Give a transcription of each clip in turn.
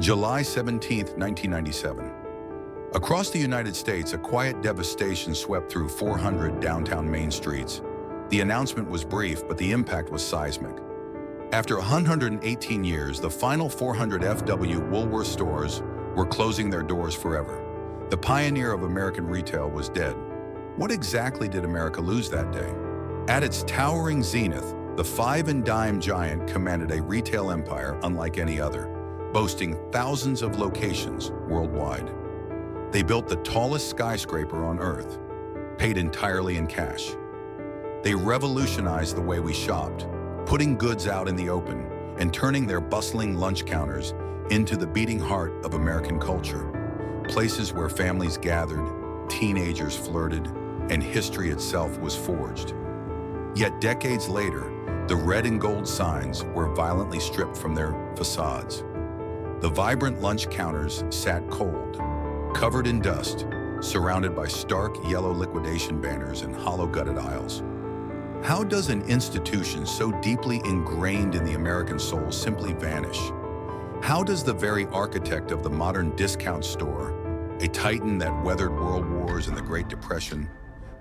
July 17, 1997. Across the United States, a quiet devastation swept through 400 downtown main streets. The announcement was brief, but the impact was seismic. After 118 years, the final 400 FW Woolworth stores were closing their doors forever. The pioneer of American retail was dead. What exactly did America lose that day? At its towering zenith, the five and dime giant commanded a retail empire unlike any other, boasting thousands of locations worldwide. They built the tallest skyscraper on Earth, paid entirely in cash. They revolutionized the way we shopped, putting goods out in the open and turning their bustling lunch counters into the beating heart of American culture, places where families gathered, teenagers flirted, and history itself was forged. Yet decades later, the red and gold signs were violently stripped from their facades. The vibrant lunch counters sat cold, covered in dust, surrounded by stark yellow liquidation banners and hollow-gutted aisles. How does an institution so deeply ingrained in the American soul simply vanish? How does the very architect of the modern discount store, a titan that weathered world wars and the Great Depression,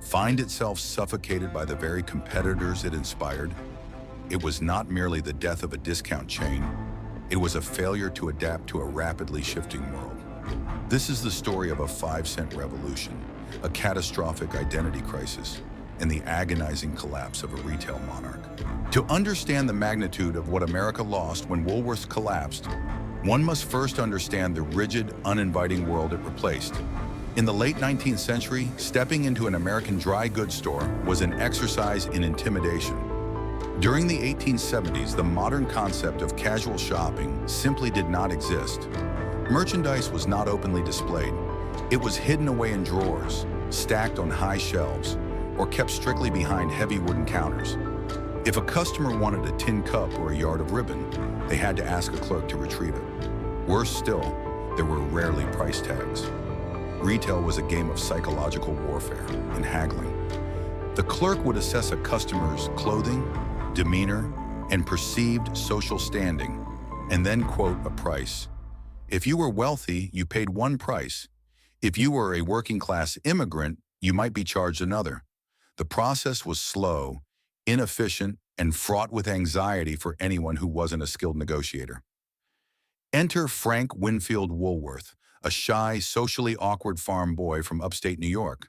find itself suffocated by the very competitors it inspired? It was not merely the death of a discount chain, it was a failure to adapt to a rapidly shifting world. This is the story of a 5-cent revolution, a catastrophic identity crisis, and the agonizing collapse of a retail monarch. To understand the magnitude of what America lost when Woolworths collapsed, one must first understand the rigid, uninviting world it replaced. In the late 19th century, stepping into an American dry goods store was an exercise in intimidation. During the 1870s, the modern concept of casual shopping simply did not exist. Merchandise was not openly displayed. It was hidden away in drawers, stacked on high shelves, or kept strictly behind heavy wooden counters. If a customer wanted a tin cup or a yard of ribbon, they had to ask a clerk to retrieve it. Worse still, there were rarely price tags. Retail was a game of psychological warfare and haggling. The clerk would assess a customer's clothing, demeanor, and perceived social standing, and then quote a price. If you were wealthy, you paid one price. If you were a working-class immigrant, you might be charged another. The process was slow, inefficient, and fraught with anxiety for anyone who wasn't a skilled negotiator. Enter Frank Winfield Woolworth, a shy, socially awkward farm boy from upstate New York.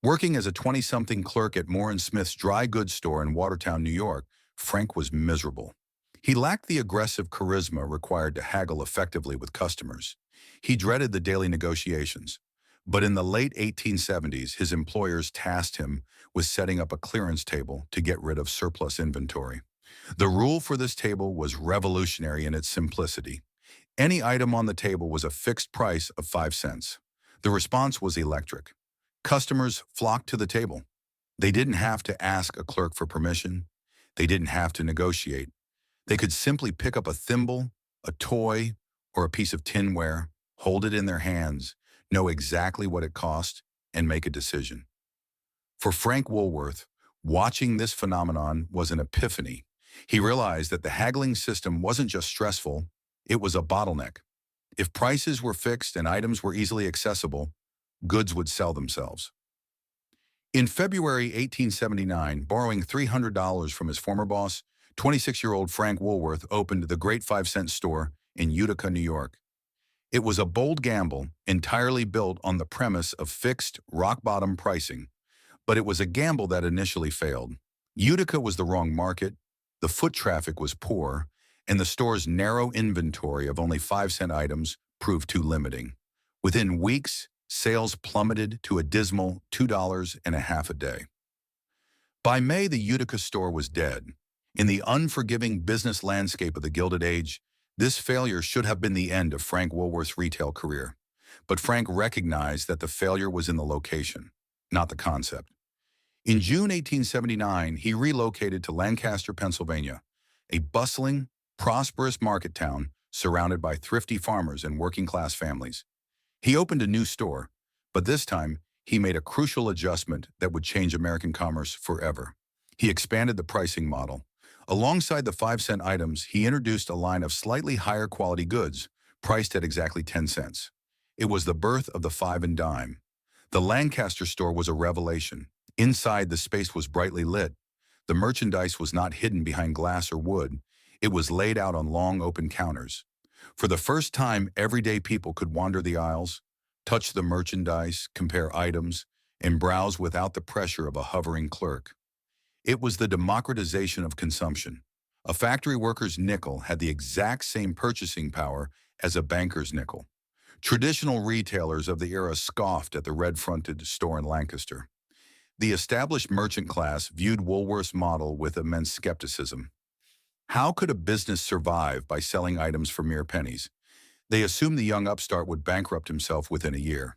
Working as a 20-something clerk at Moore & Smith's dry goods store in Watertown, New York, Frank was miserable. He lacked the aggressive charisma required to haggle effectively with customers. He dreaded the daily negotiations. But in the late 1870s, his employers tasked him with setting up a clearance table to get rid of surplus inventory. The rule for this table was revolutionary in its simplicity. Any item on the table was a fixed price of 5 cents. The response was electric. Customers flocked to the table. They didn't have to ask a clerk for permission. They didn't have to negotiate. They could simply pick up a thimble, a toy, or a piece of tinware, hold it in their hands, know exactly what it cost, and make a decision. For Frank Woolworth, watching this phenomenon was an epiphany. He realized that the haggling system wasn't just stressful, it was a bottleneck. If prices were fixed and items were easily accessible, goods would sell themselves. In February 1879, borrowing $300 from his former boss, 26-year-old Frank Woolworth opened the Great 5-Cent Store in Utica, New York. It was a bold gamble, entirely built on the premise of fixed, rock-bottom pricing, but it was a gamble that initially failed. Utica was the wrong market, the foot traffic was poor, and the store's narrow inventory of only 5-cent items proved too limiting. Within weeks, sales plummeted to a dismal $2.50 a day. By May, the Utica store was dead. In the unforgiving business landscape of the Gilded Age, this failure should have been the end of Frank Woolworth's retail career. But Frank recognized that the failure was in the location, not the concept. In June 1879, he relocated to Lancaster, Pennsylvania, a bustling, prosperous market town surrounded by thrifty farmers and working-class families. He opened a new store, but this time he made a crucial adjustment that would change American commerce forever. He expanded the pricing model. Alongside the 5-cent items, he introduced a line of slightly higher quality goods, priced at exactly 10 cents. It was the birth of the five and dime. The Lancaster store was a revelation. Inside, the space was brightly lit. The merchandise was not hidden behind glass or wood. It was laid out on long open counters. For the first time, everyday people could wander the aisles, touch the merchandise, compare items, and browse without the pressure of a hovering clerk. It was the democratization of consumption. A factory worker's nickel had the exact same purchasing power as a banker's nickel. Traditional retailers of the era scoffed at the red-fronted store in Lancaster. The established merchant class viewed Woolworth's model with immense skepticism. How could a business survive by selling items for mere pennies? They assumed the young upstart would bankrupt himself within a year.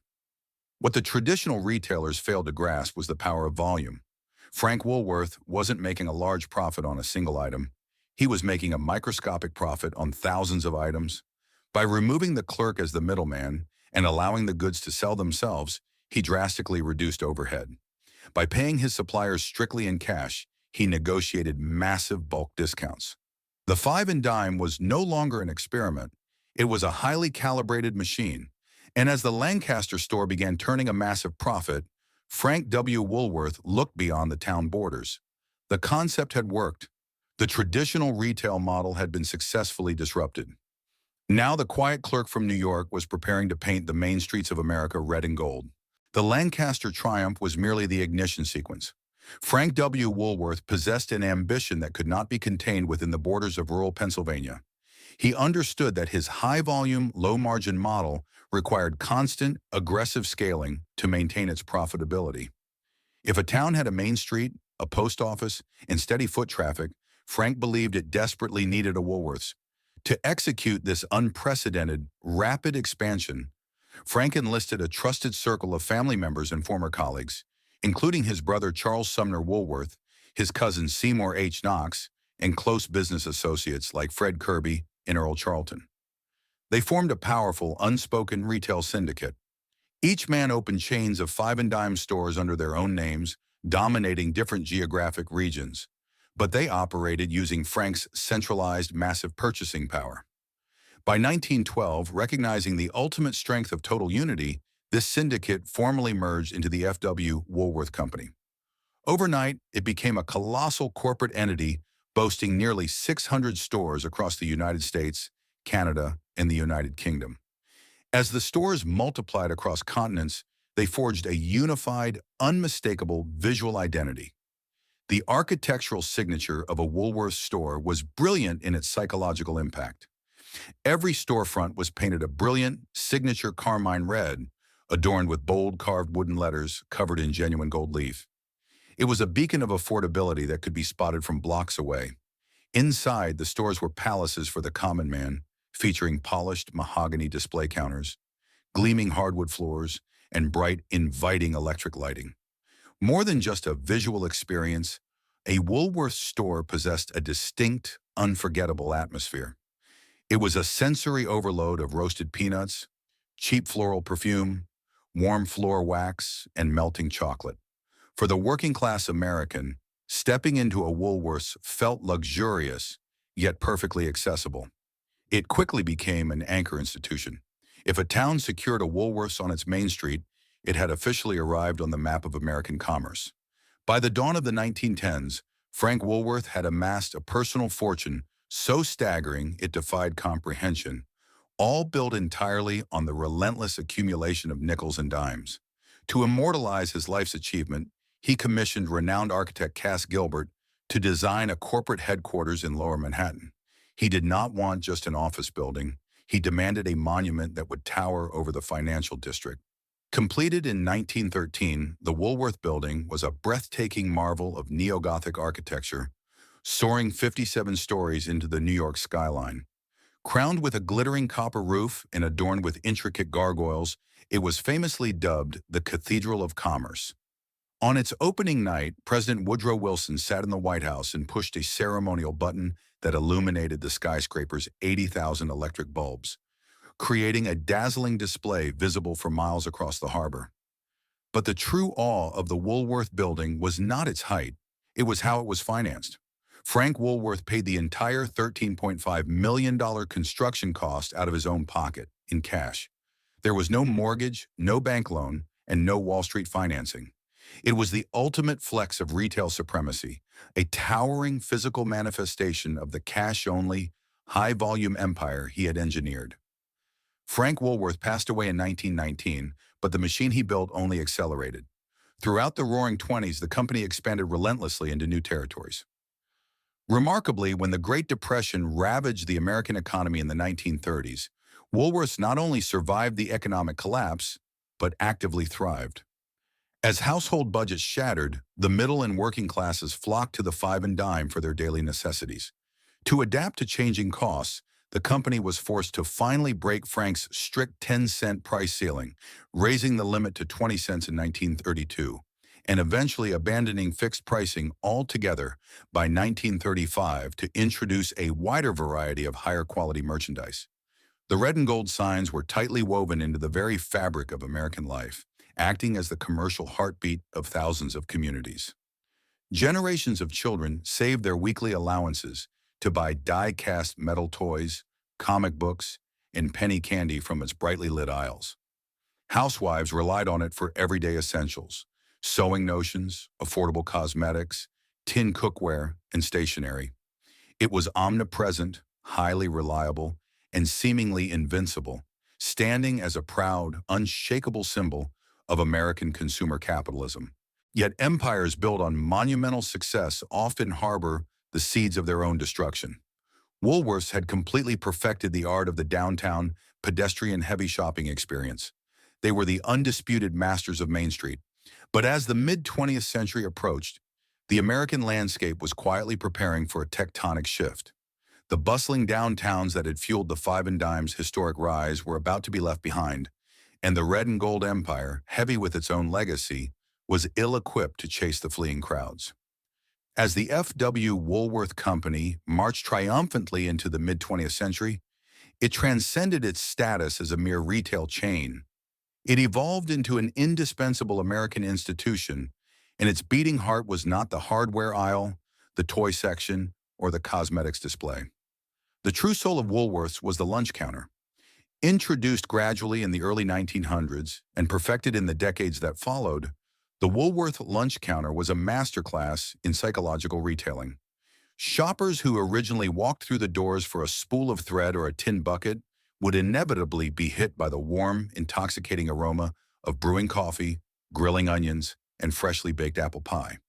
What the traditional retailers failed to grasp was the power of volume. Frank Woolworth wasn't making a large profit on a single item. He was making a microscopic profit on thousands of items. By removing the clerk as the middleman and allowing the goods to sell themselves, he drastically reduced overhead. By paying his suppliers strictly in cash, he negotiated massive bulk discounts. The five and dime was no longer an experiment. It was a highly calibrated machine. And as the Lancaster store began turning a massive profit, Frank W. Woolworth looked beyond the town borders. The concept had worked. The traditional retail model had been successfully disrupted. Now the quiet clerk from New York was preparing to paint the main streets of America red and gold. The Lancaster triumph was merely the ignition sequence. Frank W. Woolworth possessed an ambition that could not be contained within the borders of rural Pennsylvania. He understood that his high-volume, low-margin model required constant, aggressive scaling to maintain its profitability. If a town had a main street, a post office, and steady foot traffic, Frank believed it desperately needed a Woolworths. To execute this unprecedented, rapid expansion, Frank enlisted a trusted circle of family members and former colleagues, including his brother Charles Sumner Woolworth, his cousin Seymour H. Knox, and close business associates like Fred Kirby and Earl Charlton. They formed a powerful, unspoken retail syndicate. Each man opened chains of five and dime stores under their own names, dominating different geographic regions. But they operated using Frank's centralized, massive purchasing power. By 1912, recognizing the ultimate strength of total unity, this syndicate formally merged into the F.W. Woolworth Company. Overnight, it became a colossal corporate entity boasting nearly 600 stores across the United States, Canada, and the United Kingdom. As the stores multiplied across continents, they forged a unified, unmistakable visual identity. The architectural signature of a Woolworths store was brilliant in its psychological impact. Every storefront was painted a brilliant, signature carmine red, adorned with bold carved wooden letters covered in genuine gold leaf. It was a beacon of affordability that could be spotted from blocks away. Inside, the stores were palaces for the common man, featuring polished mahogany display counters, gleaming hardwood floors, and bright, inviting electric lighting. More than just a visual experience, a Woolworths store possessed a distinct, unforgettable atmosphere. It was a sensory overload of roasted peanuts, cheap floral perfume, warm floor wax, and melting chocolate. For the working-class American, stepping into a Woolworths felt luxurious, yet perfectly accessible. It quickly became an anchor institution. If a town secured a Woolworths on its main street, it had officially arrived on the map of American commerce. By the dawn of the 1910s, Frank Woolworth had amassed a personal fortune so staggering it defied comprehension, all built entirely on the relentless accumulation of nickels and dimes. To immortalize his life's achievement, he commissioned renowned architect Cass Gilbert to design a corporate headquarters in Lower Manhattan. He did not want just an office building. He demanded a monument that would tower over the financial district. Completed in 1913, the Woolworth Building was a breathtaking marvel of neo-Gothic architecture, soaring 57 stories into the New York skyline. Crowned with a glittering copper roof and adorned with intricate gargoyles, it was famously dubbed the Cathedral of Commerce. On its opening night, President Woodrow Wilson sat in the White House and pushed a ceremonial button that illuminated the skyscraper's 80,000 electric bulbs, creating a dazzling display visible for miles across the harbor. But the true awe of the Woolworth Building was not its height, it was how it was financed. Frank Woolworth paid the entire $13.5 million construction cost out of his own pocket, in cash. There was no mortgage, no bank loan, and no Wall Street financing. It was the ultimate flex of retail supremacy, a towering physical manifestation of the cash-only, high-volume empire he had engineered. Frank Woolworth passed away in 1919, but the machine he built only accelerated. Throughout the Roaring Twenties, the company expanded relentlessly into new territories. Remarkably, when the Great Depression ravaged the American economy in the 1930s, Woolworths not only survived the economic collapse, but actively thrived. As household budgets shattered, the middle and working classes flocked to the five and dime for their daily necessities. To adapt to changing costs, the company was forced to finally break Frank's strict 10-cent price ceiling, raising the limit to 20 cents in 1932, and eventually abandoning fixed pricing altogether by 1935 to introduce a wider variety of higher quality merchandise. The red and gold signs were tightly woven into the very fabric of American life, acting as the commercial heartbeat of thousands of communities. Generations of children saved their weekly allowances to buy die-cast metal toys, comic books, and penny candy from its brightly lit aisles. Housewives relied on it for everyday essentials: sewing notions, affordable cosmetics, tin cookware, and stationery. It was omnipresent, highly reliable, and seemingly invincible, standing as a proud, unshakable symbol of American consumer capitalism. Yet empires built on monumental success often harbor the seeds of their own destruction. Woolworths had completely perfected the art of the downtown, pedestrian-heavy shopping experience. They were the undisputed masters of Main Street. But as the mid-20th century approached, the American landscape was quietly preparing for a tectonic shift. The bustling downtowns that had fueled the five and dime's historic rise were about to be left behind, and the red and gold empire, heavy with its own legacy, was ill-equipped to chase the fleeing crowds. As the F.W. Woolworth Company marched triumphantly into the mid-20th century, it transcended its status as a mere retail chain. It evolved into an indispensable American institution, and its beating heart was not the hardware aisle, the toy section, or the cosmetics display. The true soul of Woolworths was the lunch counter. Introduced gradually in the early 1900s and perfected in the decades that followed, the Woolworth lunch counter was a masterclass in psychological retailing. Shoppers who originally walked through the doors for a spool of thread or a tin bucket would inevitably be hit by the warm, intoxicating aroma of brewing coffee, grilling onions, and freshly baked apple pie.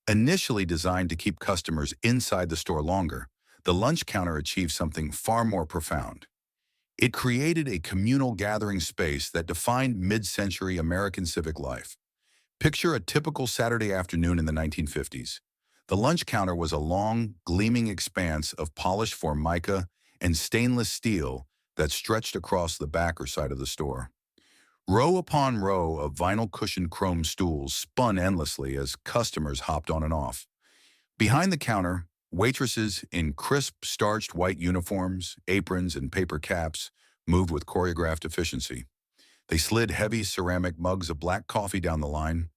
Initially designed to keep customers inside the store longer, the lunch counter achieved something far more profound. It created a communal gathering space that defined mid-century American civic life. Picture a typical Saturday afternoon in the 1950s. The lunch counter was a long, gleaming expanse of polished formica and stainless steel that stretched across the back or side of the store. Row upon row of vinyl-cushioned chrome stools spun endlessly as customers hopped on and off. Behind the counter, waitresses in crisp, starched white uniforms, aprons, and paper caps moved with choreographed efficiency. They slid heavy ceramic mugs of black coffee down the line,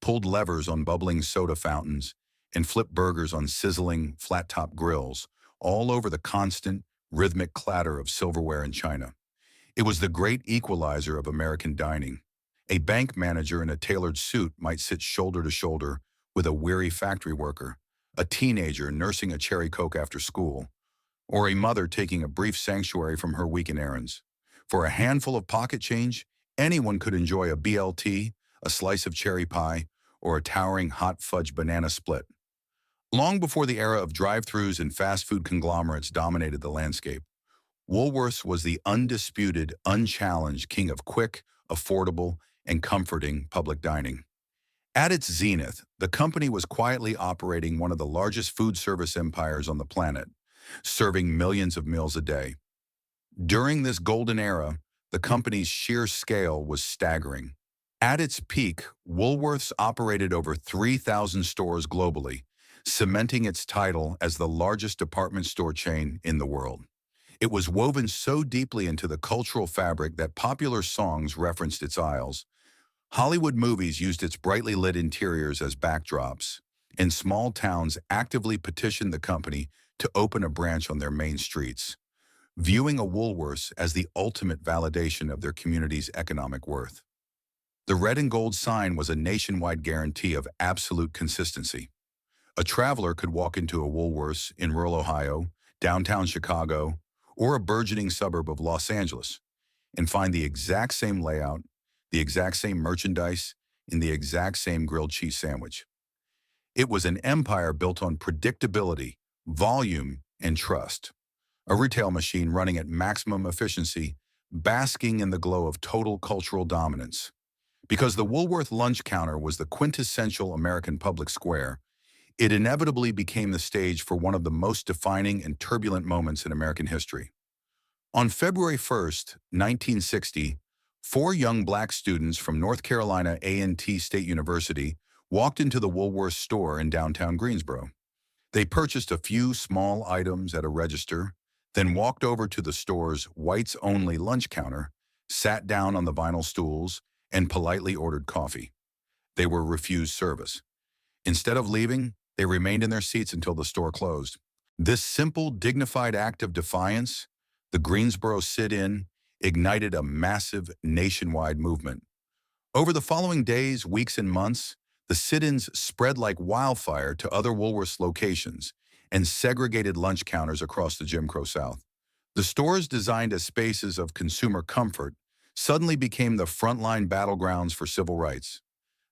pulled levers on bubbling soda fountains, and flipped burgers on sizzling, flat-top grills, all over the constant, rhythmic clatter of silverware and china. It was the great equalizer of American dining. A bank manager in a tailored suit might sit shoulder to shoulder with a weary factory worker, a teenager nursing a cherry Coke after school, or a mother taking a brief sanctuary from her weekend errands. For a handful of pocket change, anyone could enjoy a BLT, a slice of cherry pie, or a towering hot fudge banana split. Long before the era of drive-thrus and fast food conglomerates dominated the landscape, Woolworths was the undisputed, unchallenged king of quick, affordable, and comforting public dining. At its zenith, the company was quietly operating one of the largest food service empires on the planet, serving millions of meals a day. During this golden era, the company's sheer scale was staggering. At its peak, Woolworths operated over 3,000 stores globally, cementing its title as the largest department store chain in the world. It was woven so deeply into the cultural fabric that popular songs referenced its aisles. Hollywood movies used its brightly lit interiors as backdrops, and small towns actively petitioned the company to open a branch on their main streets, viewing a Woolworths as the ultimate validation of their community's economic worth. The red and gold sign was a nationwide guarantee of absolute consistency. A traveler could walk into a Woolworths in rural Ohio, downtown Chicago, or a burgeoning suburb of Los Angeles and find the exact same layout, the exact same merchandise, and the exact same grilled cheese sandwich. It was an empire built on predictability, volume, and trust. A retail machine running at maximum efficiency, basking in the glow of total cultural dominance. Because the Woolworth lunch counter was the quintessential American public square, it inevitably became the stage for one of the most defining and turbulent moments in American history. On February 1st, 1960, four young black students from North Carolina A&T State University walked into the Woolworth store in downtown Greensboro. They purchased a few small items at a register, then walked over to the store's whites-only lunch counter, sat down on the vinyl stools, and politely ordered coffee. They were refused service. Instead of leaving, they remained in their seats until the store closed. This simple, dignified act of defiance, the Greensboro sit-in, ignited a massive nationwide movement. Over the following days, weeks, and months, the sit-ins spread like wildfire to other Woolworths locations and segregated lunch counters across the Jim Crow South. The stores designed as spaces of consumer comfort suddenly became the frontline battlegrounds for civil rights.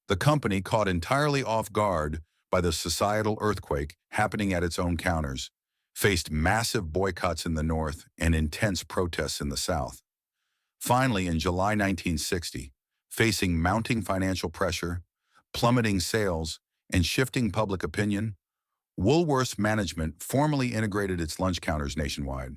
The company, caught entirely off guard by the societal earthquake happening at its own counters, faced massive boycotts in the North and intense protests in the South. Finally, in July 1960, facing mounting financial pressure, plummeting sales, and shifting public opinion, Woolworths management formally integrated its lunch counters nationwide.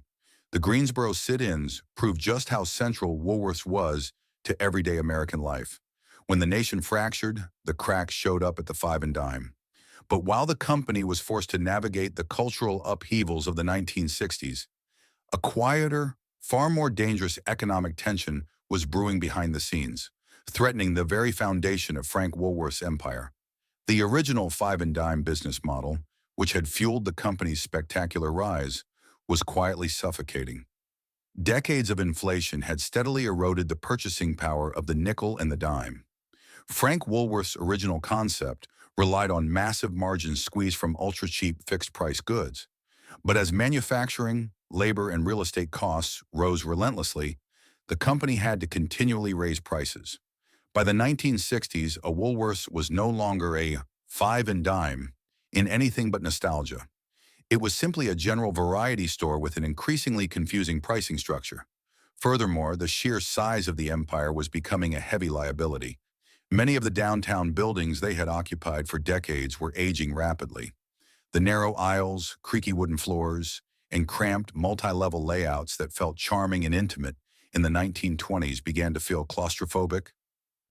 The Greensboro sit-ins proved just how central Woolworths was to everyday American life. When the nation fractured, the cracks showed up at the five and dime. But while the company was forced to navigate the cultural upheavals of the 1960s, a quieter, far more dangerous economic tension was brewing behind the scenes, threatening the very foundation of Frank Woolworth's empire. The original five and dime business model, which had fueled the company's spectacular rise, was quietly suffocating. Decades of inflation had steadily eroded the purchasing power of the nickel and the dime. Frank Woolworth's original concept relied on massive margins squeezed from ultra-cheap fixed-price goods. But as manufacturing, labor, and real estate costs rose relentlessly, the company had to continually raise prices. By the 1960s, a Woolworths was no longer a five and dime in anything but nostalgia. It was simply a general variety store with an increasingly confusing pricing structure. Furthermore, the sheer size of the empire was becoming a heavy liability. Many of the downtown buildings they had occupied for decades were aging rapidly. The narrow aisles, creaky wooden floors, and cramped multi-level layouts that felt charming and intimate in the 1920s began to feel claustrophobic,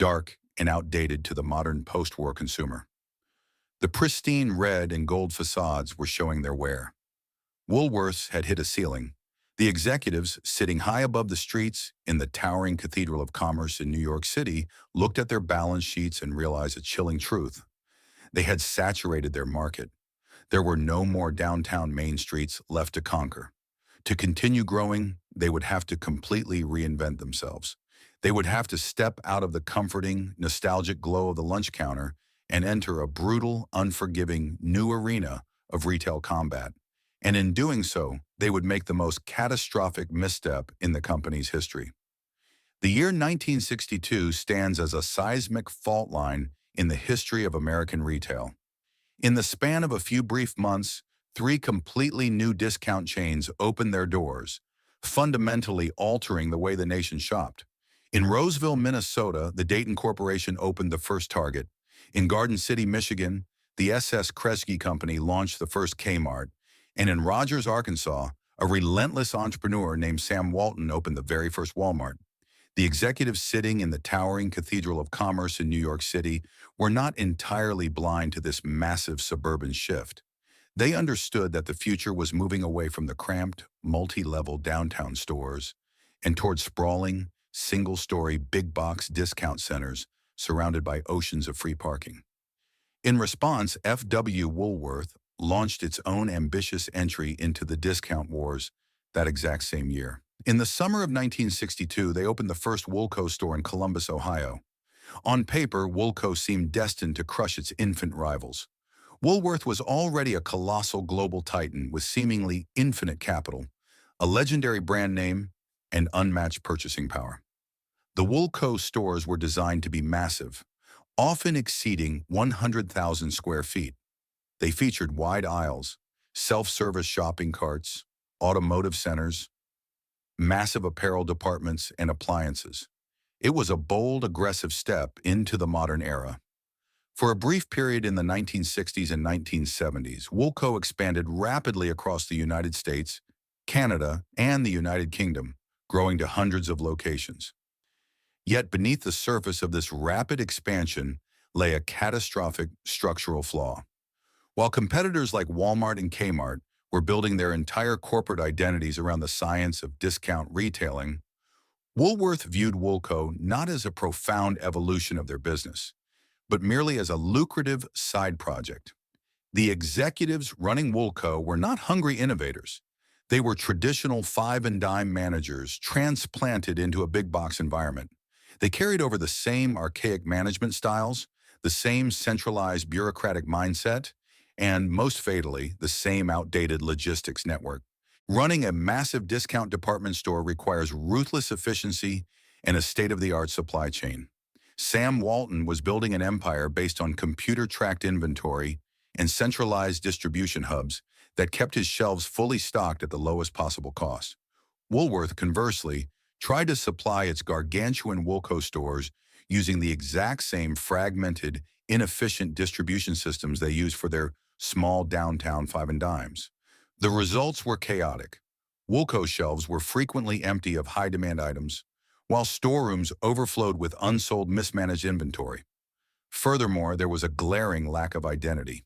dark, and outdated to the modern post-war consumer. The pristine red and gold facades were showing their wear. Woolworths had hit a ceiling. The executives, sitting high above the streets in the towering Cathedral of Commerce in New York City, looked at their balance sheets and realized a chilling truth. They had saturated their market. There were no more downtown main streets left to conquer. To continue growing, they would have to completely reinvent themselves. They would have to step out of the comforting, nostalgic glow of the lunch counter and enter a brutal, unforgiving new arena of retail combat. And in doing so, they would make the most catastrophic misstep in the company's history. The year 1962 stands as a seismic fault line in the history of American retail. In the span of a few brief months, three completely new discount chains opened their doors, fundamentally altering the way the nation shopped. In Roseville, Minnesota, the Dayton Corporation opened the first Target. In Garden City, Michigan, the S.S. Kresge Company launched the first Kmart. And in Rogers, Arkansas, a relentless entrepreneur named Sam Walton opened the very first Walmart. The executives sitting in the towering Cathedral of Commerce in New York City were not entirely blind to this massive suburban shift. They understood that the future was moving away from the cramped, multi-level downtown stores and toward sprawling, single-story big-box discount centers surrounded by oceans of free parking. In response, F.W. Woolworth launched its own ambitious entry into the discount wars that exact same year. In the summer of 1962, they opened the first Woolco store in Columbus, Ohio. On paper, Woolco seemed destined to crush its infant rivals. Woolworth was already a colossal global titan with seemingly infinite capital, a legendary brand name, and unmatched purchasing power. The Woolco stores were designed to be massive, often exceeding 100,000 square feet. They featured wide aisles, self-service shopping carts, automotive centers, massive apparel departments, and appliances. It was a bold, aggressive step into the modern era. For a brief period in the 1960s and 1970s, Woolco expanded rapidly across the United States, Canada, and the United Kingdom, growing to hundreds of locations. Yet beneath the surface of this rapid expansion lay a catastrophic structural flaw. While competitors like Walmart and Kmart were building their entire corporate identities around the science of discount retailing, Woolworth viewed Woolco not as a profound evolution of their business, but merely as a lucrative side project. The executives running Woolco were not hungry innovators. They were traditional five-and-dime managers transplanted into a big-box environment. They carried over the same archaic management styles, the same centralized bureaucratic mindset, and, most fatally, the same outdated logistics network. Running a massive discount department store requires ruthless efficiency and a state-of-the-art supply chain. Sam Walton was building an empire based on computer-tracked inventory and centralized distribution hubs that kept his shelves fully stocked at the lowest possible cost. Woolworth, conversely, tried to supply its gargantuan Woolco stores using the exact same fragmented, inefficient distribution systems they use for their small downtown five-and-dimes. The results were chaotic. Woolco shelves were frequently empty of high-demand items, while storerooms overflowed with unsold, mismanaged inventory. Furthermore, there was a glaring lack of identity.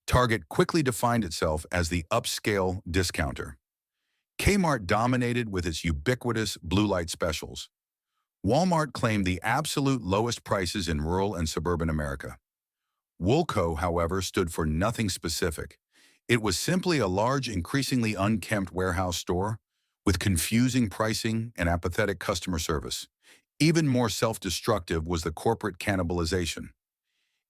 Target quickly defined itself as the upscale discounter. Kmart dominated with its ubiquitous blue light specials. Walmart claimed the absolute lowest prices in rural and suburban America. Woolco, however, stood for nothing specific. It was simply a large, increasingly unkempt warehouse store with confusing pricing and apathetic customer service. Even more self-destructive was the corporate cannibalization.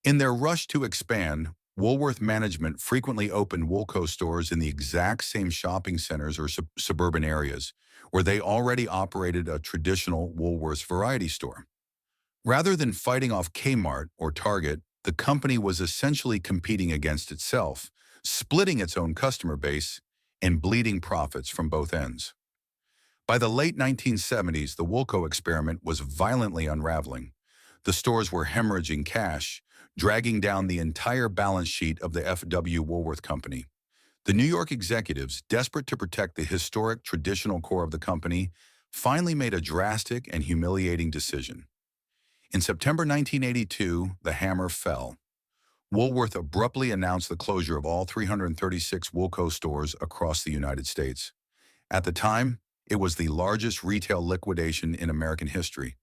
In their rush to expand, Woolworth management frequently opened Woolco stores in the exact same shopping centers or suburban areas where they already operated a traditional Woolworths variety store. Rather than fighting off Kmart or Target, the company was essentially competing against itself, splitting its own customer base and bleeding profits from both ends. By the late 1970s, the Woolco experiment was violently unraveling. The stores were hemorrhaging cash, dragging down the entire balance sheet of the F.W. Woolworth Company. The New York executives, desperate to protect the historic, traditional core of the company, finally made a drastic and humiliating decision. In September 1982, the hammer fell. Woolworth abruptly announced the closure of all 336 Woolco stores across the United States. At the time, it was the largest retail liquidation in American history.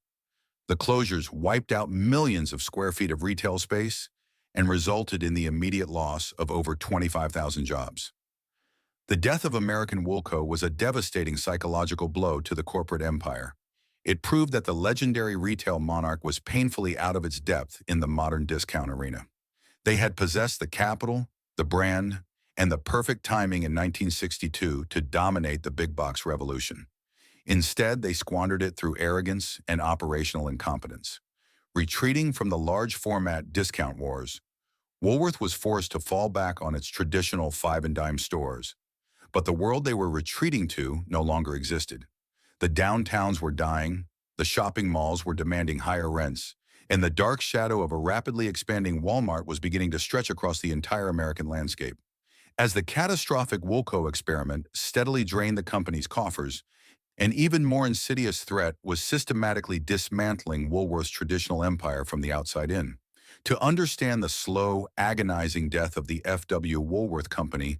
The closures wiped out millions of square feet of retail space and resulted in the immediate loss of over 25,000 jobs. The death of American Woolco was a devastating psychological blow to the corporate empire. It proved that the legendary retail monarch was painfully out of its depth in the modern discount arena. They had possessed the capital, the brand, and the perfect timing in 1962 to dominate the big box revolution. Instead, they squandered it through arrogance and operational incompetence. Retreating from the large format discount wars, Woolworth was forced to fall back on its traditional five-and-dime stores. But the world they were retreating to no longer existed. The downtowns were dying, the shopping malls were demanding higher rents, and the dark shadow of a rapidly expanding Walmart was beginning to stretch across the entire American landscape. As the catastrophic Woolco experiment steadily drained the company's coffers, an even more insidious threat was systematically dismantling Woolworth's traditional empire from the outside in. To understand the slow, agonizing death of the F.W. Woolworth Company,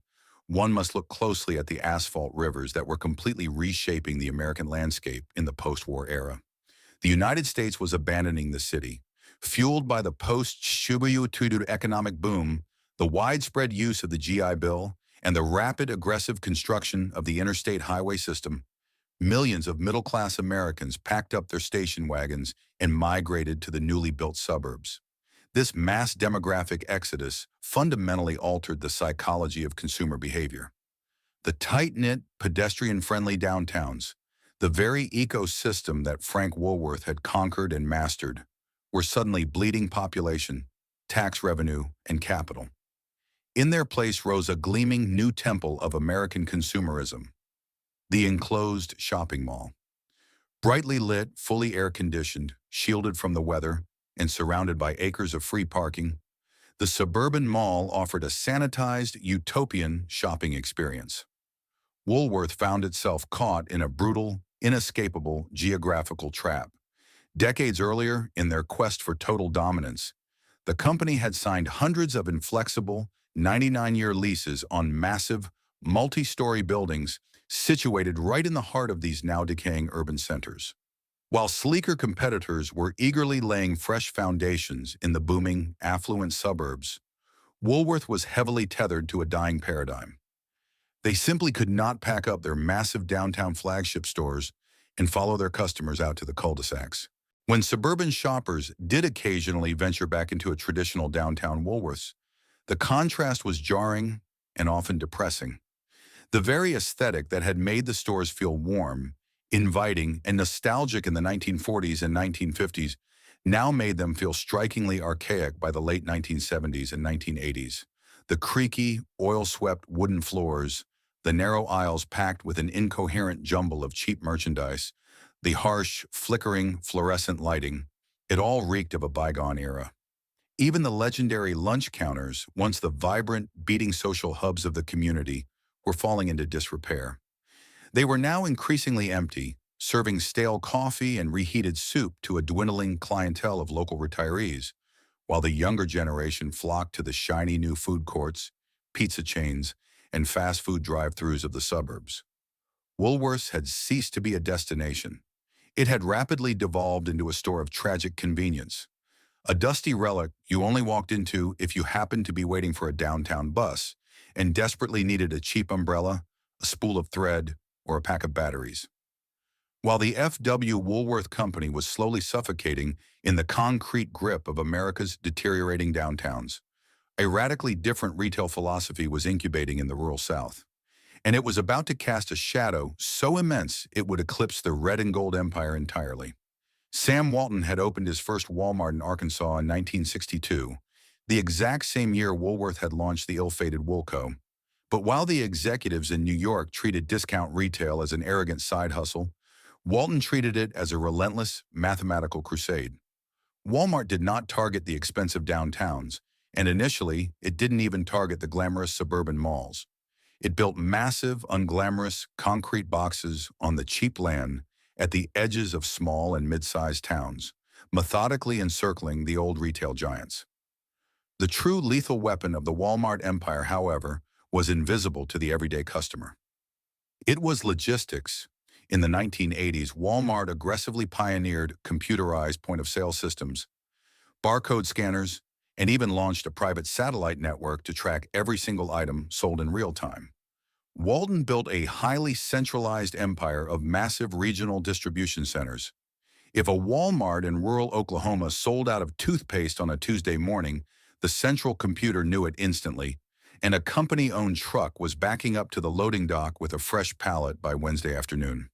one must look closely at the asphalt rivers that were completely reshaping the American landscape in the post-war era. The United States was abandoning the city, Fueled by the post-Shubuyutudu economic boom, the widespread use of the GI Bill, and the rapid aggressive construction of the interstate highway system, millions of middle-class Americans packed up their station wagons and migrated to the newly built suburbs. This mass demographic exodus fundamentally altered the psychology of consumer behavior. The tight-knit, pedestrian-friendly downtowns, the very ecosystem that Frank Woolworth had conquered and mastered, were suddenly bleeding population, tax revenue, and capital. In their place rose a gleaming new temple of American consumerism, the enclosed shopping mall. Brightly lit, fully air-conditioned, shielded from the weather, and surrounded by acres of free parking, the suburban mall offered a sanitized, utopian shopping experience. Woolworth found itself caught in a brutal, inescapable geographical trap. Decades earlier, in their quest for total dominance, the company had signed hundreds of inflexible, 99-year leases on massive, multi-story buildings situated right in the heart of these now decaying urban centers. While sleeker competitors were eagerly laying fresh foundations in the booming, affluent suburbs, Woolworth was heavily tethered to a dying paradigm. They simply could not pack up their massive downtown flagship stores and follow their customers out to the cul-de-sacs. When suburban shoppers did occasionally venture back into a traditional downtown Woolworths, the contrast was jarring and often depressing. The very aesthetic that had made the stores feel warm, inviting, and nostalgic in the 1940s and 1950s now made them feel strikingly archaic by the late 1970s and 1980s. The creaky, oil-swept wooden floors, the narrow aisles packed with an incoherent jumble of cheap merchandise, the harsh, flickering, fluorescent lighting, it all reeked of a bygone era. Even the legendary lunch counters, once the vibrant, beating social hubs of the community, were falling into disrepair. They were now increasingly empty, serving stale coffee and reheated soup to a dwindling clientele of local retirees, while the younger generation flocked to the shiny new food courts, pizza chains, and fast food drive-thrus of the suburbs. Woolworths had ceased to be a destination. It had rapidly devolved into a store of tragic convenience, a dusty relic you only walked into if you happened to be waiting for a downtown bus and desperately needed a cheap umbrella, a spool of thread, or a pack of batteries. While the F.W. Woolworth Company was slowly suffocating in the concrete grip of America's deteriorating downtowns, a radically different retail philosophy was incubating in the rural South. And it was about to cast a shadow so immense it would eclipse the red and gold empire entirely. Sam Walton had opened his first Walmart in Arkansas in 1962, the exact same year Woolworth had launched the ill-fated Woolco. But while the executives in New York treated discount retail as an arrogant side hustle, Walton treated it as a relentless, mathematical crusade. Walmart did not target the expensive downtowns, and initially, it didn't even target the glamorous suburban malls. It built massive, unglamorous, concrete boxes on the cheap land at the edges of small and mid-sized towns, methodically encircling the old retail giants. The true lethal weapon of the Walmart empire, however, was invisible to the everyday customer. It was logistics. In the 1980s, Walmart aggressively pioneered computerized point-of-sale systems, barcode scanners, and even launched a private satellite network to track every single item sold in real time. Walton built a highly centralized empire of massive regional distribution centers. If a Walmart in rural Oklahoma sold out of toothpaste on a Tuesday morning, the central computer knew it instantly, and a company-owned truck was backing up to the loading dock with a fresh pallet by Wednesday afternoon.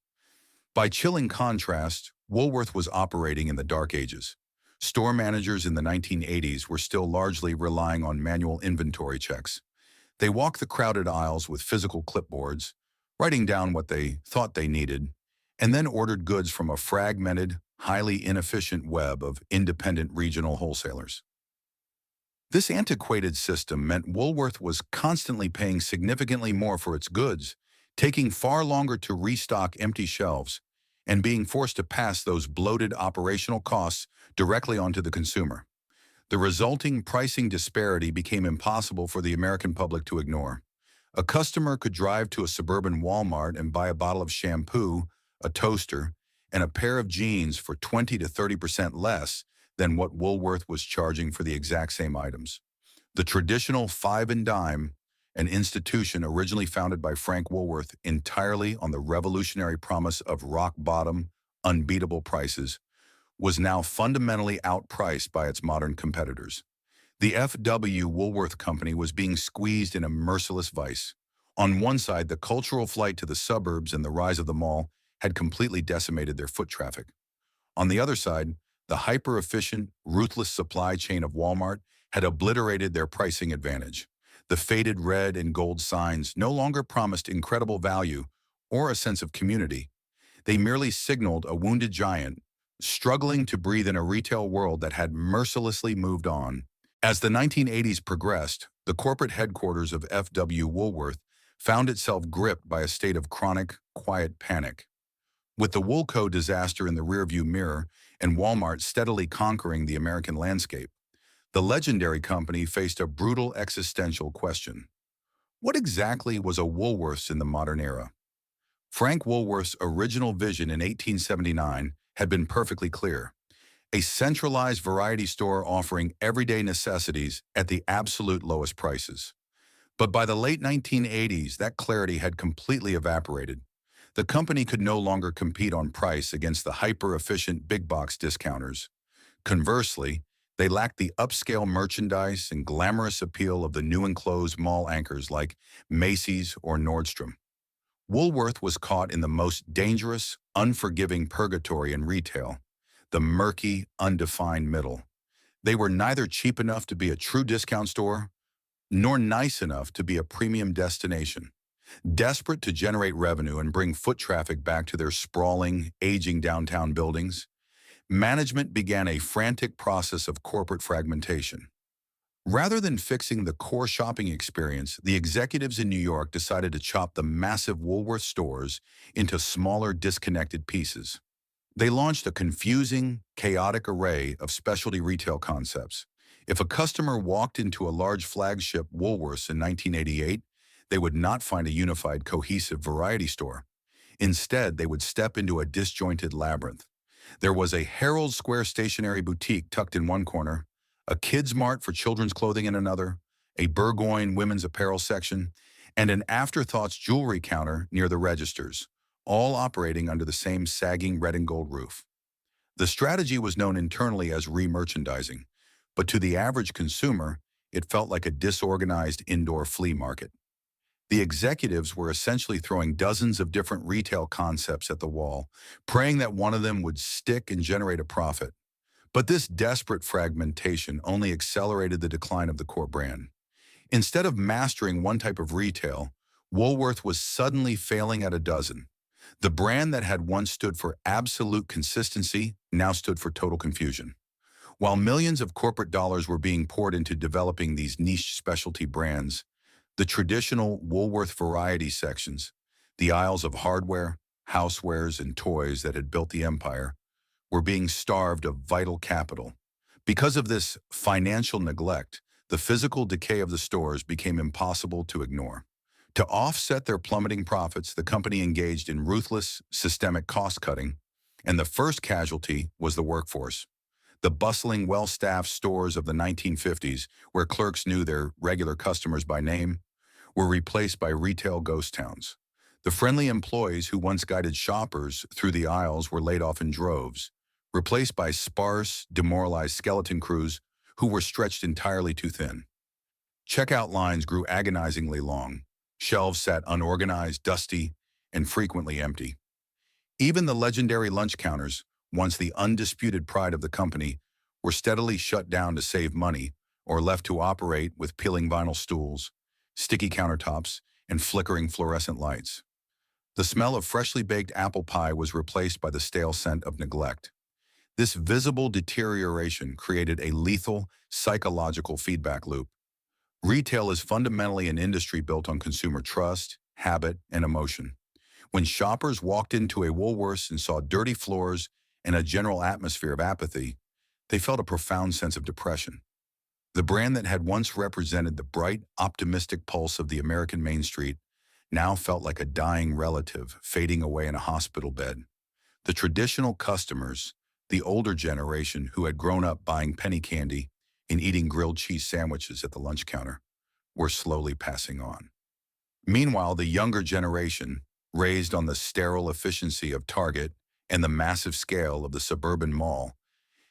By chilling contrast, Woolworth was operating in the dark ages. Store managers in the 1980s were still largely relying on manual inventory checks. They walked the crowded aisles with physical clipboards, writing down what they thought they needed, and then ordered goods from a fragmented, highly inefficient web of independent regional wholesalers. This antiquated system meant Woolworth was constantly paying significantly more for its goods, taking far longer to restock empty shelves, and being forced to pass those bloated operational costs directly onto the consumer. The resulting pricing disparity became impossible for the American public to ignore. A customer could drive to a suburban Walmart and buy a bottle of shampoo, a toaster, and a pair of jeans for 20 to 30% less than what Woolworth was charging for the exact same items. The traditional five and dime, an institution originally founded by Frank Woolworth entirely on the revolutionary promise of rock-bottom, unbeatable prices, was now fundamentally outpriced by its modern competitors. The F.W. Woolworth Company was being squeezed in a merciless vice. On one side, the cultural flight to the suburbs and the rise of the mall had completely decimated their foot traffic. On the other side, the hyper-efficient, ruthless supply chain of Walmart had obliterated their pricing advantage. The faded red and gold signs no longer promised incredible value or a sense of community. They merely signaled a wounded giant, struggling to breathe in a retail world that had mercilessly moved on. As the 1980s progressed, the corporate headquarters of F.W. Woolworth found itself gripped by a state of chronic, quiet panic. With the Woolco disaster in the rearview mirror and Walmart steadily conquering the American landscape, the legendary company faced a brutal existential question. What exactly was a Woolworths in the modern era? Frank Woolworth's original vision in 1879 had been perfectly clear: a centralized variety store offering everyday necessities at the absolute lowest prices. But by the late 1980s, that clarity had completely evaporated. The company could no longer compete on price against the hyper-efficient big-box discounters. Conversely, they lacked the upscale merchandise and glamorous appeal of the new enclosed mall anchors like Macy's or Nordstrom. Woolworth was caught in the most dangerous, unforgiving purgatory in retail, the murky, undefined middle. They were neither cheap enough to be a true discount store, nor nice enough to be a premium destination. Desperate to generate revenue and bring foot traffic back to their sprawling, aging downtown buildings, management began a frantic process of corporate fragmentation. Rather than fixing the core shopping experience, the executives in New York decided to chop the massive Woolworth stores into smaller, disconnected pieces. They launched a confusing, chaotic array of specialty retail concepts. If a customer walked into a large flagship Woolworths in 1988, they would not find a unified, cohesive variety store. Instead, they would step into a disjointed labyrinth. There was a Herald Square stationery boutique tucked in one corner, a Kids Mart for children's clothing in another, a Burgoyne women's apparel section, and an Afterthoughts jewelry counter near the registers, all operating under the same sagging red and gold roof. The strategy was known internally as re-merchandising, but to the average consumer, it felt like a disorganized indoor flea market. The executives were essentially throwing dozens of different retail concepts at the wall, praying that one of them would stick and generate a profit. But this desperate fragmentation only accelerated the decline of the core brand. Instead of mastering one type of retail, Woolworth was suddenly failing at a dozen. The brand that had once stood for absolute consistency now stood for total confusion. While millions of corporate dollars were being poured into developing these niche specialty brands, the traditional Woolworth variety sections, the aisles of hardware, housewares, and toys that had built the empire, were being starved of vital capital. Because of this financial neglect, the physical decay of the stores became impossible to ignore. To offset their plummeting profits, the company engaged in ruthless, systemic cost-cutting, and the first casualty was the workforce. The bustling, well-staffed stores of the 1950s, where clerks knew their regular customers by name, were replaced by retail ghost towns. The friendly employees who once guided shoppers through the aisles were laid off in droves, replaced by sparse, demoralized skeleton crews who were stretched entirely too thin. Checkout lines grew agonizingly long. Shelves sat unorganized, dusty, and frequently empty. Even the legendary lunch counters, once the undisputed pride of the company, were steadily shut down to save money or left to operate with peeling vinyl stools, sticky countertops, and flickering fluorescent lights. The smell of freshly baked apple pie was replaced by the stale scent of neglect. This visible deterioration created a lethal, psychological feedback loop. Retail is fundamentally an industry built on consumer trust, habit, and emotion. When shoppers walked into a Woolworths and saw dirty floors and a general atmosphere of apathy, they felt a profound sense of depression. The brand that had once represented the bright, optimistic pulse of the American Main Street now felt like a dying relative fading away in a hospital bed. The traditional customers, the older generation who had grown up buying penny candy and eating grilled cheese sandwiches at the lunch counter, were slowly passing on. Meanwhile, the younger generation, raised on the sterile efficiency of Target and the massive scale of the suburban mall,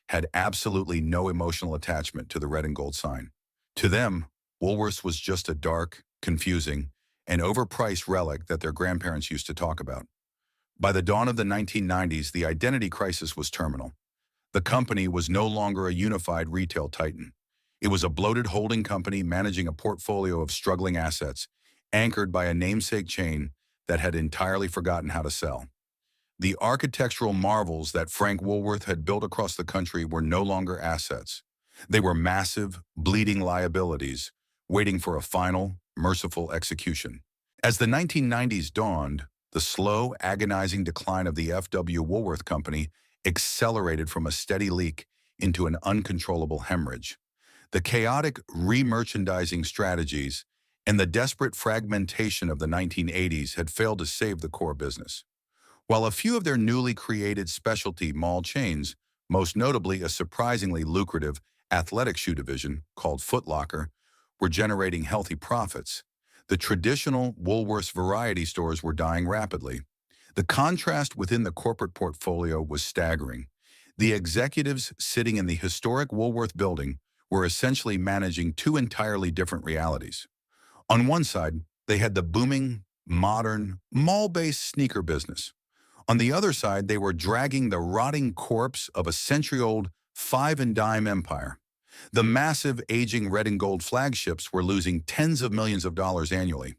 had absolutely no emotional attachment to the red and gold sign. To them, Woolworths was just a dark, confusing, and overpriced relic that their grandparents used to talk about. By the dawn of the 1990s, the identity crisis was terminal. The company was no longer a unified retail titan. It was a bloated holding company managing a portfolio of struggling assets, anchored by a namesake chain that had entirely forgotten how to sell. The architectural marvels that Frank Woolworth had built across the country were no longer assets. They were massive, bleeding liabilities, waiting for a final, merciful execution. As the 1990s dawned, the slow, agonizing decline of the F.W. Woolworth Company accelerated from a steady leak into an uncontrollable hemorrhage. The chaotic re-merchandising strategies and the desperate fragmentation of the 1980s had failed to save the core business. While a few of their newly created specialty mall chains, most notably a surprisingly lucrative athletic shoe division called Foot Locker, were generating healthy profits, the traditional Woolworths variety stores were dying rapidly. The contrast within the corporate portfolio was staggering. The executives sitting in the historic Woolworth building were essentially managing two entirely different realities. On one side, they had the booming, modern, mall-based sneaker business. On the other side, they were dragging the rotting corpse of a century-old five-and-dime empire. The massive, aging red and gold flagships were losing tens of millions of dollars annually.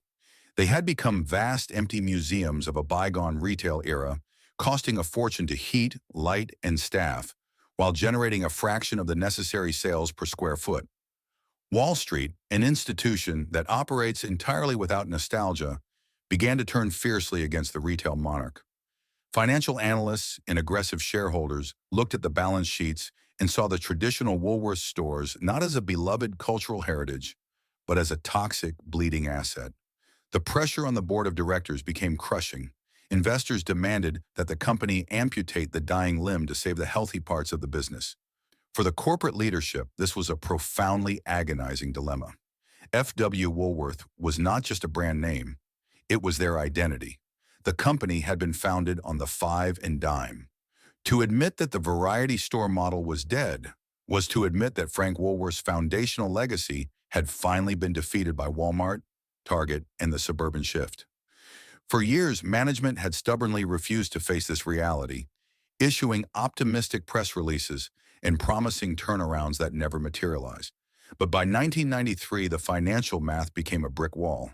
They had become vast, empty museums of a bygone retail era, costing a fortune to heat, light, and staff, while generating a fraction of the necessary sales per square foot. Wall Street, an institution that operates entirely without nostalgia, began to turn fiercely against the retail monarch. Financial analysts and aggressive shareholders looked at the balance sheets and saw the traditional Woolworths stores not as a beloved cultural heritage, but as a toxic, bleeding asset. The pressure on the board of directors became crushing. Investors demanded that the company amputate the dying limb to save the healthy parts of the business. For the corporate leadership, this was a profoundly agonizing dilemma. F.W. Woolworth was not just a brand name, it was their identity. The company had been founded on the five and dime. To admit that the variety store model was dead was to admit that Frank Woolworth's foundational legacy had finally been defeated by Walmart, Target, and the suburban shift. For years, management had stubbornly refused to face this reality, issuing optimistic press releases and promising turnarounds that never materialized. But by 1993, the financial math became a brick wall.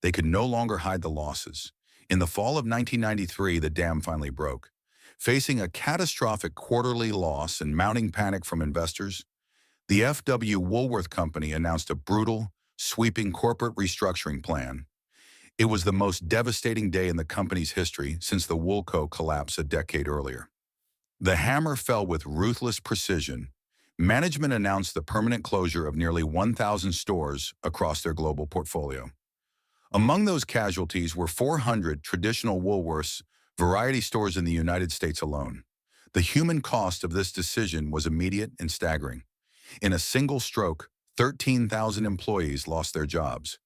They could no longer hide the losses. In the fall of 1993, the dam finally broke. Facing a catastrophic quarterly loss and mounting panic from investors, the F.W. Woolworth Company announced a brutal, sweeping corporate restructuring plan. It was the most devastating day in the company's history since the Woolco collapse a decade earlier. The hammer fell with ruthless precision. Management announced the permanent closure of nearly 1,000 stores across their global portfolio. Among those casualties were 400 traditional Woolworths variety stores in the United States alone. The human cost of this decision was immediate and staggering. In a single stroke, 13,000 employees lost their jobs.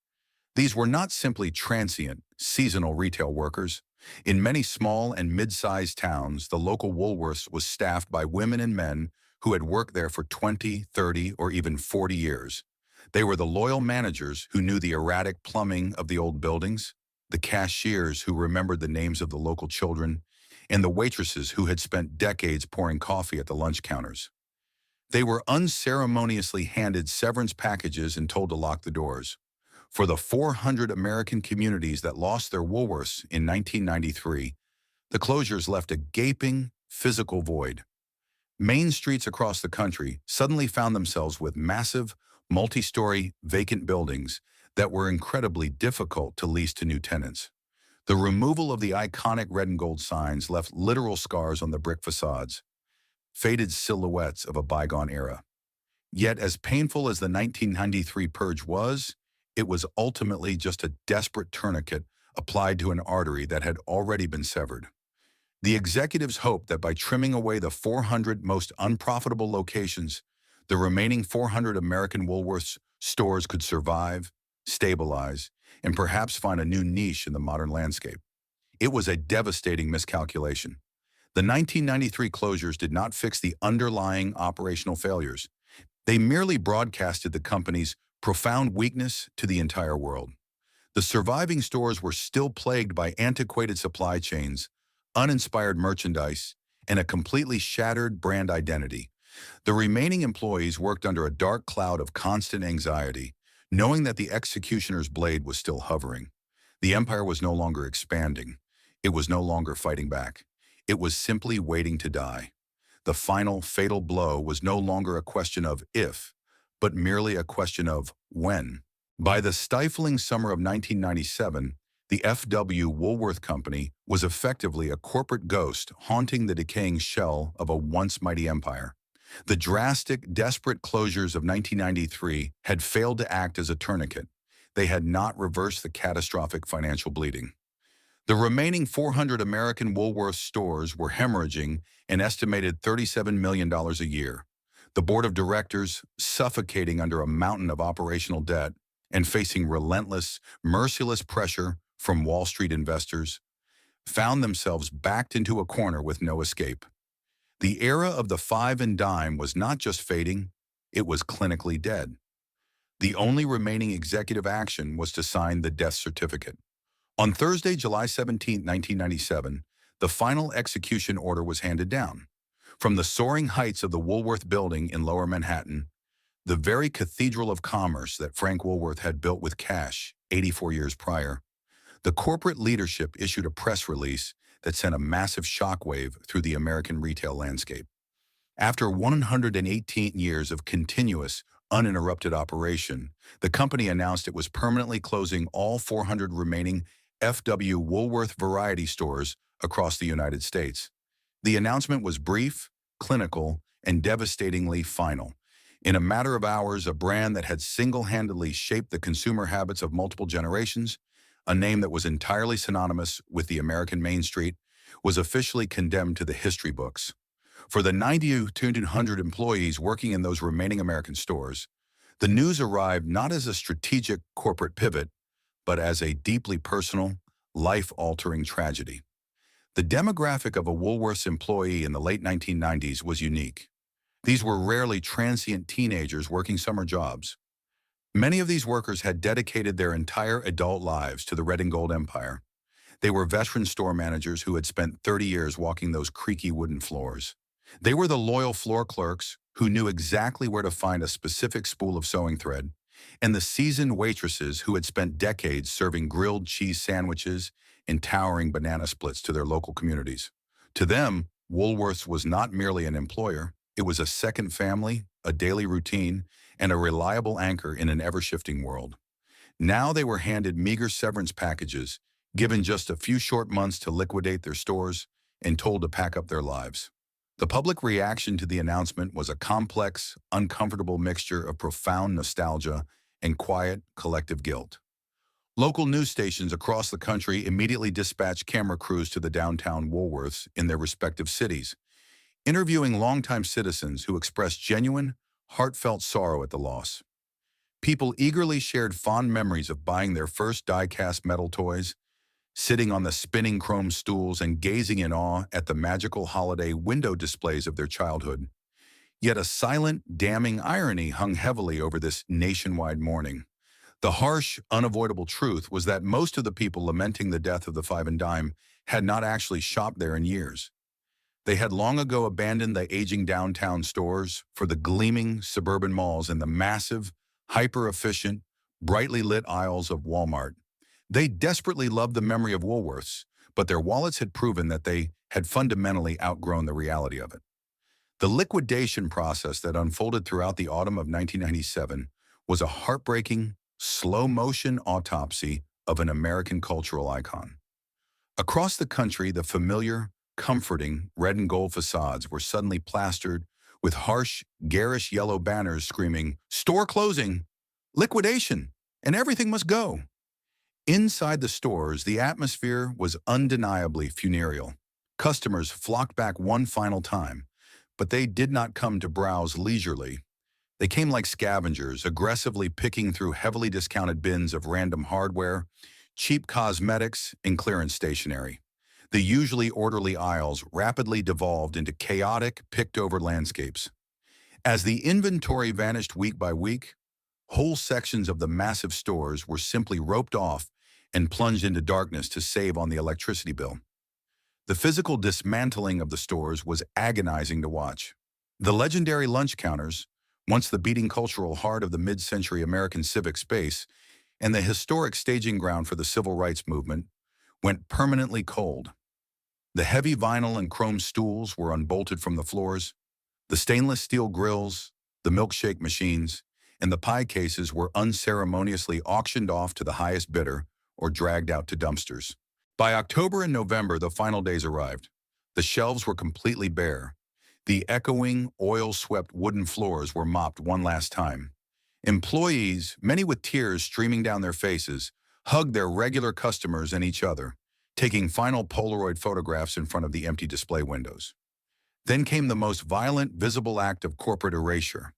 These were not simply transient, seasonal retail workers. In many small and mid-sized towns, the local Woolworths was staffed by women and men who had worked there for 20, 30, or even 40 years. They were the loyal managers who knew the erratic plumbing of the old buildings, the cashiers who remembered the names of the local children, and the waitresses who had spent decades pouring coffee at the lunch counters. They were unceremoniously handed severance packages and told to lock the doors. For the 400 American communities that lost their Woolworths in 1993, the closures left a gaping, physical void. Main streets across the country suddenly found themselves with massive, multi-story, vacant buildings that were incredibly difficult to lease to new tenants. The removal of the iconic red and gold signs left literal scars on the brick facades, faded silhouettes of a bygone era. Yet as painful as the 1993 purge was, it was ultimately just a desperate tourniquet applied to an artery that had already been severed. The executives hoped that by trimming away the 400 most unprofitable locations, the remaining 400 American Woolworths stores could survive, stabilize, and perhaps find a new niche in the modern landscape. It was a devastating miscalculation. The 1993 closures did not fix the underlying operational failures. They merely broadcasted the company's profound weakness to the entire world. The surviving stores were still plagued by antiquated supply chains, uninspired merchandise, and a completely shattered brand identity. The remaining employees worked under a dark cloud of constant anxiety, knowing that the executioner's blade was still hovering. The empire was no longer expanding. It was no longer fighting back. It was simply waiting to die. The final, fatal blow was no longer a question of if, but merely a question of when. By the stifling summer of 1997, the F.W. Woolworth Company was effectively a corporate ghost haunting the decaying shell of a once mighty empire. The drastic, desperate closures of 1993 had failed to act as a tourniquet. They had not reversed the catastrophic financial bleeding. The remaining 400 American Woolworths stores were hemorrhaging an estimated $37 million a year. The board of directors, suffocating under a mountain of operational debt and facing relentless, merciless pressure from Wall Street investors, found themselves backed into a corner with no escape. The era of the five and dime was not just fading, it was clinically dead. The only remaining executive action was to sign the death certificate. On Thursday, July 17, 1997, the final execution order was handed down. From the soaring heights of the Woolworth building in Lower Manhattan, the very cathedral of commerce that Frank Woolworth had built with cash 84 years prior, the corporate leadership issued a press release that sent a massive shockwave through the American retail landscape. After 118 years of continuous, uninterrupted operation, the company announced it was permanently closing all 400 remaining F.W. Woolworth variety stores across the United States. The announcement was brief, clinical, and devastatingly final. In a matter of hours, a brand that had single-handedly shaped the consumer habits of multiple generations, a name that was entirely synonymous with the American Main Street, was officially condemned to the history books. For the 9,200 employees working in those remaining American stores, the news arrived not as a strategic corporate pivot, but as a deeply personal, life-altering tragedy. The demographic of a Woolworths employee in the late 1990s was unique. These were rarely transient teenagers working summer jobs. Many of these workers had dedicated their entire adult lives to the red and gold empire. They were veteran store managers who had spent 30 years walking those creaky wooden floors. They were the loyal floor clerks who knew exactly where to find a specific spool of sewing thread, and the seasoned waitresses who had spent decades serving grilled cheese sandwiches and towering banana splits to their local communities. To them, Woolworths was not merely an employer, it was a second family, a daily routine, and a reliable anchor in an ever-shifting world. Now they were handed meager severance packages, given just a few short months to liquidate their stores, and told to pack up their lives. The public reaction to the announcement was a complex, uncomfortable mixture of profound nostalgia and quiet, collective guilt. Local news stations across the country immediately dispatched camera crews to the downtown Woolworths in their respective cities, interviewing longtime citizens who expressed genuine, heartfelt sorrow at the loss. People eagerly shared fond memories of buying their first die-cast metal toys, sitting on the spinning chrome stools and gazing in awe at the magical holiday window displays of their childhood. Yet a silent, damning irony hung heavily over this nationwide mourning. The harsh, unavoidable truth was that most of the people lamenting the death of the five and dime had not actually shopped there in years. They had long ago abandoned the aging downtown stores for the gleaming suburban malls and the massive, hyper-efficient, brightly lit aisles of Walmart. They desperately loved the memory of Woolworths, but their wallets had proven that they had fundamentally outgrown the reality of it. The liquidation process that unfolded throughout the autumn of 1997 was a heartbreaking, slow-motion autopsy of an American cultural icon. Across the country, the familiar, comforting red and gold facades were suddenly plastered with harsh, garish yellow banners screaming, "Store closing! Liquidation! And everything must go!" Inside the stores, the atmosphere was undeniably funereal. Customers flocked back one final time, but they did not come to browse leisurely. They came like scavengers, aggressively picking through heavily discounted bins of random hardware, cheap cosmetics, and clearance stationery. The usually orderly aisles rapidly devolved into chaotic, picked-over landscapes. As the inventory vanished week by week, whole sections of the massive stores were simply roped off and plunged into darkness to save on the electricity bill. The physical dismantling of the stores was agonizing to watch. The legendary lunch counters, once the beating cultural heart of the mid-century American civic space and the historic staging ground for the civil rights movement, went permanently cold. The heavy vinyl and chrome stools were unbolted from the floors. The stainless steel grills, the milkshake machines, and the pie cases were unceremoniously auctioned off to the highest bidder or dragged out to dumpsters. By October and November, the final days arrived. The shelves were completely bare. The echoing, oil-swept wooden floors were mopped one last time. Employees, many with tears streaming down their faces, hugged their regular customers and each other, taking final Polaroid photographs in front of the empty display windows. Then came the most violent, visible act of corporate erasure,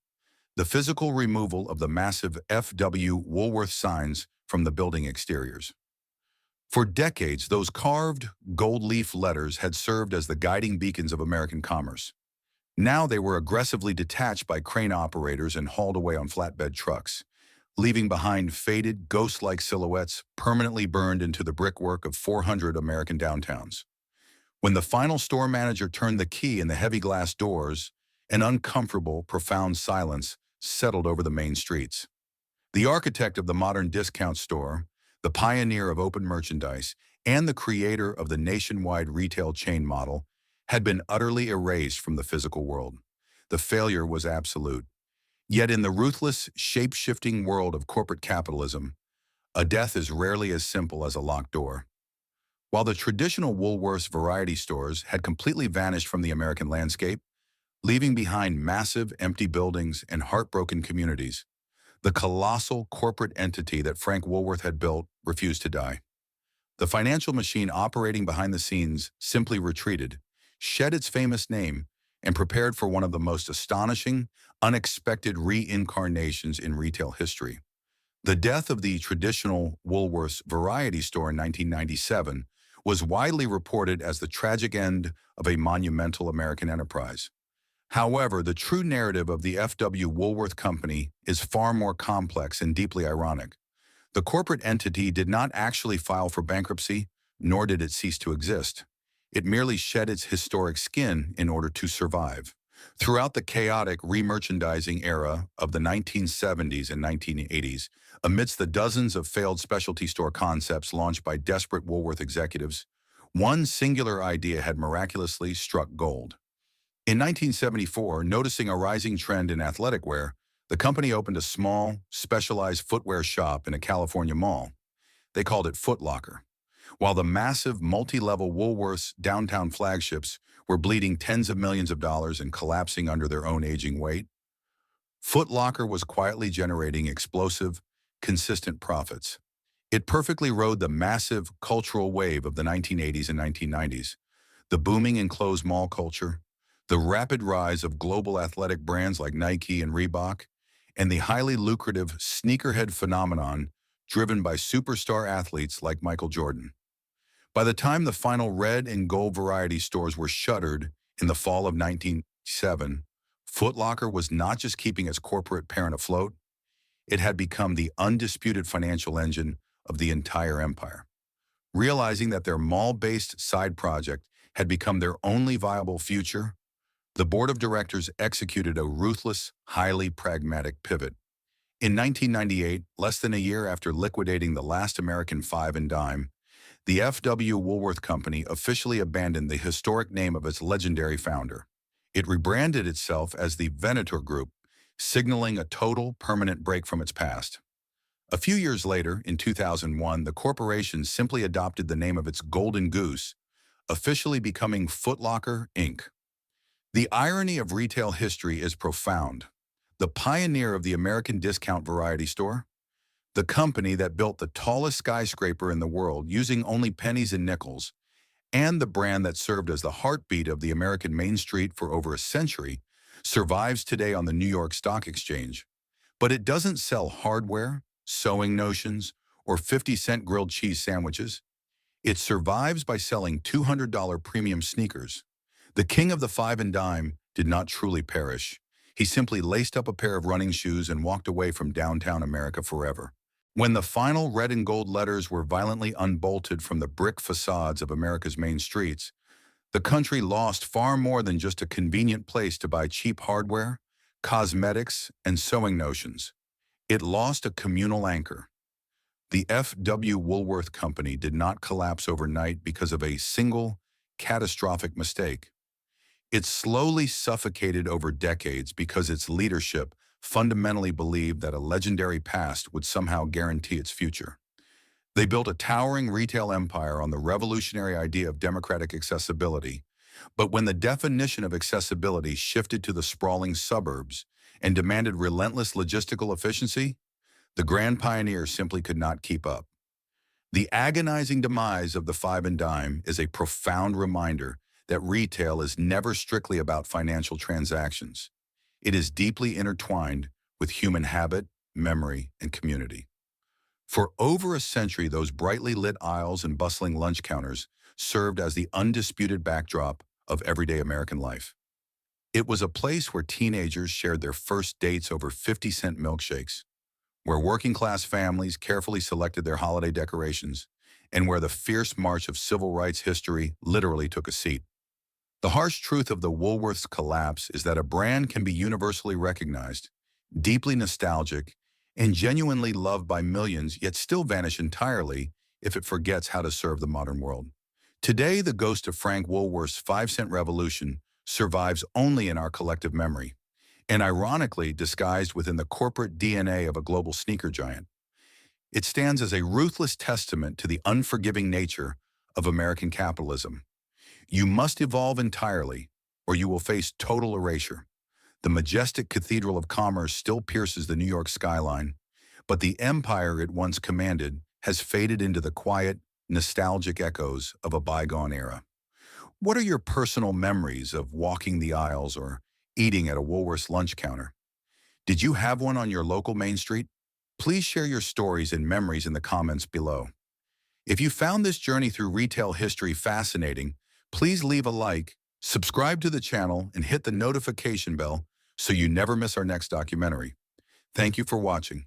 the physical removal of the massive FW Woolworth signs from the building exteriors. For decades, those carved, gold-leaf letters had served as the guiding beacons of American commerce. Now they were aggressively detached by crane operators and hauled away on flatbed trucks, leaving behind faded, ghost-like silhouettes permanently burned into the brickwork of 400 American downtowns. When the final store manager turned the key in the heavy glass doors, an uncomfortable, profound silence settled over the main streets. The architect of the modern discount store, the pioneer of open merchandise, and the creator of the nationwide retail chain model, had been utterly erased from the physical world. The failure was absolute. Yet in the ruthless, shape-shifting world of corporate capitalism, a death is rarely as simple as a locked door. While the traditional Woolworths variety stores had completely vanished from the American landscape, leaving behind massive, empty buildings and heartbroken communities, the colossal corporate entity that Frank Woolworth had built refused to die. The financial machine operating behind the scenes simply retreated, shed its famous name, and prepared for one of the most astonishing, unexpected reincarnations in retail history. The death of the traditional Woolworths variety store in 1997 was widely reported as the tragic end of a monumental American enterprise. However, the true narrative of the FW Woolworth Company is far more complex and deeply ironic. The corporate entity did not actually file for bankruptcy, nor did it cease to exist. It merely shed its historic skin in order to survive. Throughout the chaotic remerchandising era of the 1970s and 1980s, amidst the dozens of failed specialty store concepts launched by desperate Woolworth executives, one singular idea had miraculously struck gold. In 1974, noticing a rising trend in athletic wear, the company opened a small, specialized footwear shop in a California mall. They called it Foot Locker. While the massive, multi-level Woolworths downtown flagships were bleeding tens of millions of dollars and collapsing under their own aging weight, Foot Locker was quietly generating explosive, consistent profits. It perfectly rode the massive cultural wave of the 1980s and 1990s, the booming enclosed mall culture, the rapid rise of global athletic brands like Nike and Reebok, and the highly lucrative sneakerhead phenomenon driven by superstar athletes like Michael Jordan. By the time the final red and gold variety stores were shuttered in the fall of 1997, Foot Locker was not just keeping its corporate parent afloat, it had become the undisputed financial engine of the entire empire. Realizing that their mall-based side project had become their only viable future, the board of directors executed a ruthless, highly pragmatic pivot. In 1998, less than a year after liquidating the last American five and dime, the FW Woolworth Company officially abandoned the historic name of its legendary founder. It rebranded itself as the Venator Group, signaling a total, permanent break from its past. A few years later, in 2001, the corporation simply adopted the name of its golden goose, officially becoming Foot Locker, Inc. The irony of retail history is profound. The pioneer of the American discount variety store, the company that built the tallest skyscraper in the world using only pennies and nickels, And the brand that served as the heartbeat of the American Main Street for over a century survives today on the New York Stock Exchange. But it doesn't sell hardware, sewing notions, or 50-cent grilled cheese sandwiches. It survives by selling $200 premium sneakers. The king of the five and dime did not truly perish. He simply laced up a pair of running shoes and walked away from downtown America forever. When the final red and gold letters were violently unbolted from the brick facades of America's main streets, the country lost far more than just a convenient place to buy cheap hardware, cosmetics, and sewing notions. It lost a communal anchor. The F.W. Woolworth Company did not collapse overnight because of a single, catastrophic mistake. It slowly suffocated over decades because its leadership fundamentally believed that a legendary past would somehow guarantee its future. They built a towering retail empire on the revolutionary idea of democratic accessibility, but when the definition of accessibility shifted to the sprawling suburbs and demanded relentless logistical efficiency, the grand pioneer simply could not keep up. The agonizing demise of the five and dime is a profound reminder that retail is never strictly about financial transactions. It is deeply intertwined with human habit, memory, and community. For over a century, those brightly lit aisles and bustling lunch counters served as the undisputed backdrop of everyday American life. It was a place where teenagers shared their first dates over 50-cent milkshakes, where working-class families carefully selected their holiday decorations, and where the fierce march of civil rights history literally took a seat. The harsh truth of the Woolworths collapse is that a brand can be universally recognized, deeply nostalgic, and genuinely loved by millions, yet still vanish entirely if it forgets how to serve the modern world. Today, the ghost of Frank Woolworth's 5-cent revolution survives only in our collective memory, and ironically disguised within the corporate DNA of a global sneaker giant. It stands as a ruthless testament to the unforgiving nature of American capitalism. You must evolve entirely, or you will face total erasure. The majestic Cathedral of Commerce still pierces the New York skyline, but the empire it once commanded has faded into the quiet, nostalgic echoes of a bygone era. What are your personal memories of walking the aisles or eating at a Woolworths lunch counter? Did you have one on your local Main Street? Please share your stories and memories in the comments below. If you found this journey through retail history fascinating, please leave a like, subscribe to the channel, and hit the notification bell so you never miss our next documentary. Thank you for watching.